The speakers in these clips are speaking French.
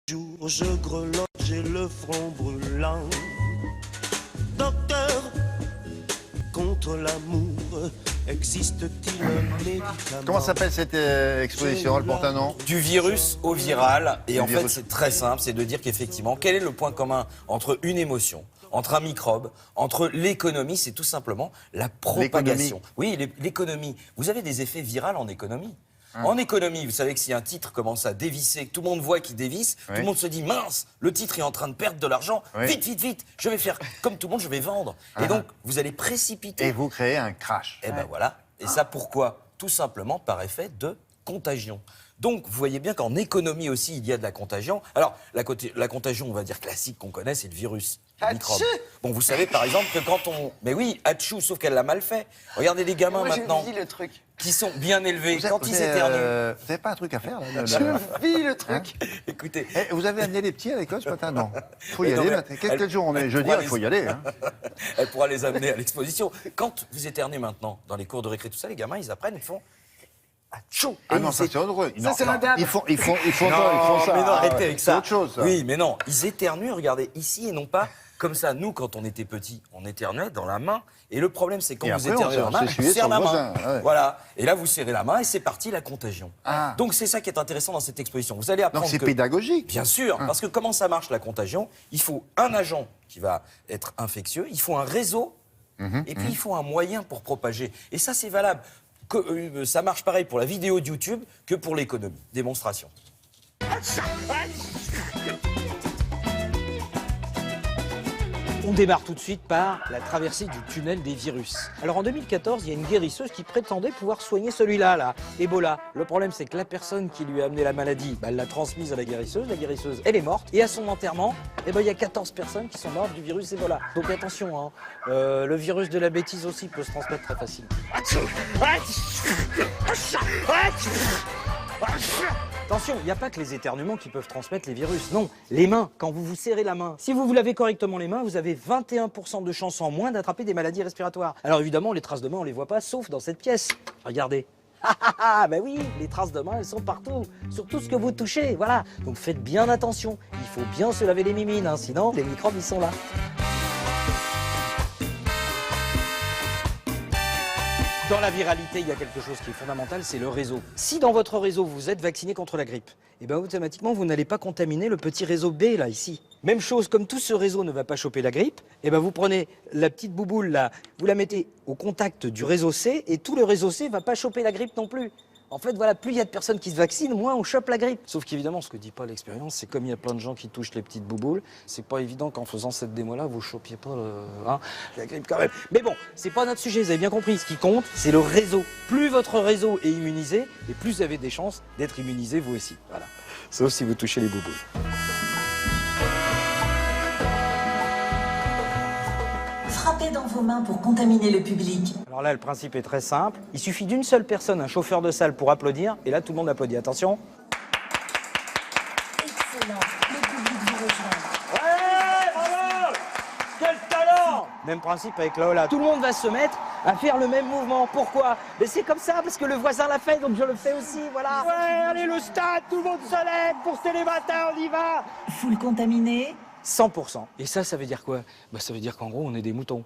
Jour, je grelotte, j'ai le front brûlant. Docteur, contre l'amour, existe-t-il un médicament? Comment s'appelle cette exposition? Elle porte un nom? Du virus au viral. Et en fait, virus. c'est très simple, c'est de dire qu'effectivement, quel est le point commun entre une émotion, entre un microbe, entre l'économie? C'est tout simplement la propagation. Oui, l'économie. Vous avez des effets viraux en économie. En économie, vous savez que si un titre commence à dévisser, que tout le monde voit qu'il dévisse, tout le monde se dit mince, le titre est en train de perdre de l'argent, vite, vite, vite, je vais faire comme tout le monde, je vais vendre. Et donc, vous allez précipiter. Et vous créez un crash. Et ben voilà. Et ça pourquoi? Tout simplement par effet de contagion. Donc, vous voyez bien qu'en économie aussi, il y a de la contagion. Alors, la contagion, on va dire classique qu'on connaît, c'est le virus, le microbe. Bon, vous savez, par exemple, que quand on... Mais oui, atchou, sauf qu'elle l'a mal fait. Regardez les gamins maintenant, Je vis le truc. qui sont bien élevés, quand ils Vous éternuent. n'avez pas un truc à faire là, Je vis le truc. Écoutez, Vous avez amené les petits à l'école ce matin? Non. Il faut y Mais non, aller. mais Matin. Quel jour on est? Jeudi, pourra il faut y aller. Hein. elle pourra les amener à l'exposition. Quand vous éternuez maintenant, dans les cours de récré, tout ça, les gamins, ils apprennent, ils font... Atchou. Ah Et non, ils ça c'est autre. Ça, c'est la date. Ils font ça. Mais non, arrêtez avec ça. C'est autre chose. Ça. Oui, mais non, ils éternuent, regardez, ici, et non pas comme ça. Nous, quand on était petits, on éternuait dans la main. Et le problème, c'est quand Et vous après, éternuez dans on la main, s'essuyait on serre sur la le main. voisin, ouais. Voilà. Et là, vous serrez la main et c'est parti, la contagion. Ah. Donc, c'est ça qui est intéressant dans cette exposition. Vous allez apprendre Donc c'est que... pédagogique. Bien sûr, parce que comment ça marche, la contagion? Il faut un agent qui va être infectieux, il faut un réseau, et puis il faut un moyen pour propager. Et ça, c'est valable. Ça marche pareil pour la vidéo de YouTube que pour l'économie. Démonstration. On démarre tout de suite par la traversée du tunnel des virus. Alors en 2014, il y a une guérisseuse qui prétendait pouvoir soigner celui-là, là, Ebola. Le problème, c'est que la personne qui lui a amené la maladie, elle l'a transmise à la guérisseuse, elle est morte. Et à son enterrement, il y a 14 personnes qui sont mortes du virus Ebola. Donc attention, hein, le virus de la bêtise aussi peut se transmettre très facilement. Attention, il n'y a pas que les éternuements qui peuvent transmettre les virus. Non, les mains, quand vous vous serrez la main. Si vous vous lavez correctement les mains, vous avez 21% de chances en moins d'attraper des maladies respiratoires. Alors évidemment, les traces de main, on ne les voit pas, sauf dans cette pièce. Regardez. Ah ben oui, les traces de main, elles sont partout, sur tout ce que vous touchez, voilà. Donc faites bien attention, il faut bien se laver les mimines, hein, sinon les microbes, ils sont là. Dans la viralité, il y a quelque chose qui est fondamental, c'est le réseau. Si dans votre réseau, vous êtes vacciné contre la grippe, eh bien automatiquement, vous n'allez pas contaminer le petit réseau B, là, ici. Même chose, comme tout ce réseau ne va pas choper la grippe, eh bien vous prenez la petite bouboule, là, vous la mettez au contact du réseau C, et tout le réseau C ne va pas choper la grippe non plus. En fait, voilà, plus il y a de personnes qui se vaccinent, moins on chope la grippe. Sauf qu'évidemment, ce que dit pas l'expérience, c'est comme il y a plein de gens qui touchent les petites bouboules, c'est pas évident qu'en faisant cette démo-là, vous chopiez pas la grippe quand même. Mais bon, c'est pas notre sujet, vous avez bien compris. Ce qui compte, c'est le réseau. Plus votre réseau est immunisé, et plus vous avez des chances d'être immunisé vous aussi. Voilà. Sauf si vous touchez les bouboules. Frappez dans vos mains pour contaminer le public. Alors là, le principe est très simple. Il suffit d'une seule personne, un chauffeur de salle, pour applaudir, et là, tout le monde applaudit. Attention. Excellent, le public vous rejoint. Ouais, bravo! Quel talent! Même principe avec Lola. Tout le monde va se mettre à faire le même mouvement. Pourquoi? Mais c'est comme ça, parce que le voisin l'a fait, donc je le fais aussi, voilà. Ouais, allez, le stade, tout le monde se lève pour Télématin, on y va! Full contaminé. 100%. Et ça veut dire quoi? Ça veut dire qu'en gros, on est des moutons.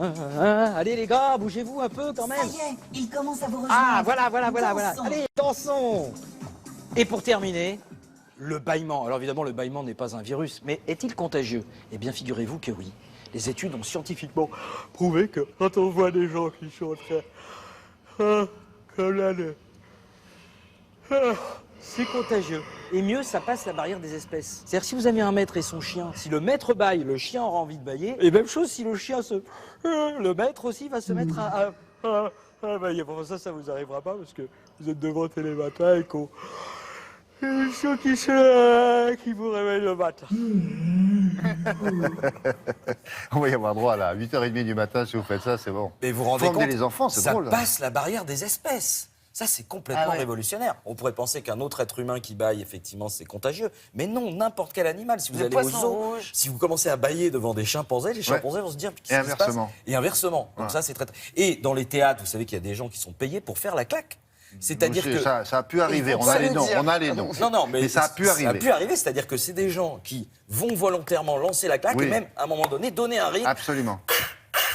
Allez les gars, bougez-vous un peu quand Ça même. y est, il commence à vous rejoindre. Ah, voilà. Dansons. Allez, dansons. Et pour terminer, le bâillement. Alors évidemment, le bâillement n'est pas un virus, mais est-il contagieux? Eh bien, figurez-vous que oui. Les études ont scientifiquement prouvé que quand on voit des gens qui sont très... comme là, c'est contagieux. Et mieux, ça passe la barrière des espèces. C'est-à-dire si vous avez un maître et son chien, si le maître bâille, le chien aura envie de bâiller. Et même chose si le chien se... le maître aussi va se mettre à... ça vous arrivera pas parce que vous êtes devant Télématin et qu'on... Les chiens qui vous réveillent le matin. On va y avoir droit là, à 8h30 du matin, si vous faites ça, c'est bon. Mais vous vous rendez Faut emmener compte, les enfants, c'est ça drôle. hein. passe la barrière des espèces. Ça, c'est complètement révolutionnaire. On pourrait penser qu'un autre être humain qui bâille, effectivement, c'est contagieux. Mais non, n'importe quel animal. Si vous Le allez au poisson zoo, rouge. si vous commencez à bâiller devant des chimpanzés, les chimpanzés vont se dire qu'est-ce qui se passe ? inversement. Et inversement. Donc ça, c'est très... Et dans les théâtres, vous savez qu'il y a des gens qui sont payés pour faire la claque. C'est-à-dire que... Ça a pu arriver, on a les noms. Non, mais ça a pu arriver. Ça a pu arriver, c'est-à-dire que c'est des gens qui vont volontairement lancer la claque Oui. et même, à un moment donné, donner un rythme. Absolument.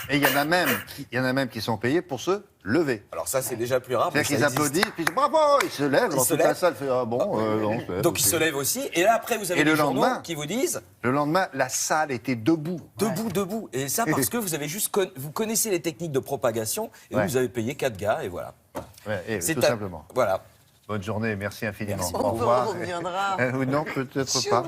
Et il y en a même qui sont payés pour se lever. Alors ça, c'est déjà plus rare. mais C'est-à-dire qu'ils ça existe. applaudissent, puis bravo, ils se lèvent, alors se toute la lèvent. salle fait ah bon, non, Donc ils se lèvent aussi. Et là, après, vous avez Et le les journaux lendemain qui vous disent Le lendemain, la salle était debout. debout. Et ça, parce que vous avez juste vous connaissez les techniques de propagation et Ouais. vous avez payé 4 gars et voilà. Ouais, et C'est tout à- simplement. Bonne Bonne journée, merci infiniment. Merci. Au revoir. On reviendra. Non, peut-être pas.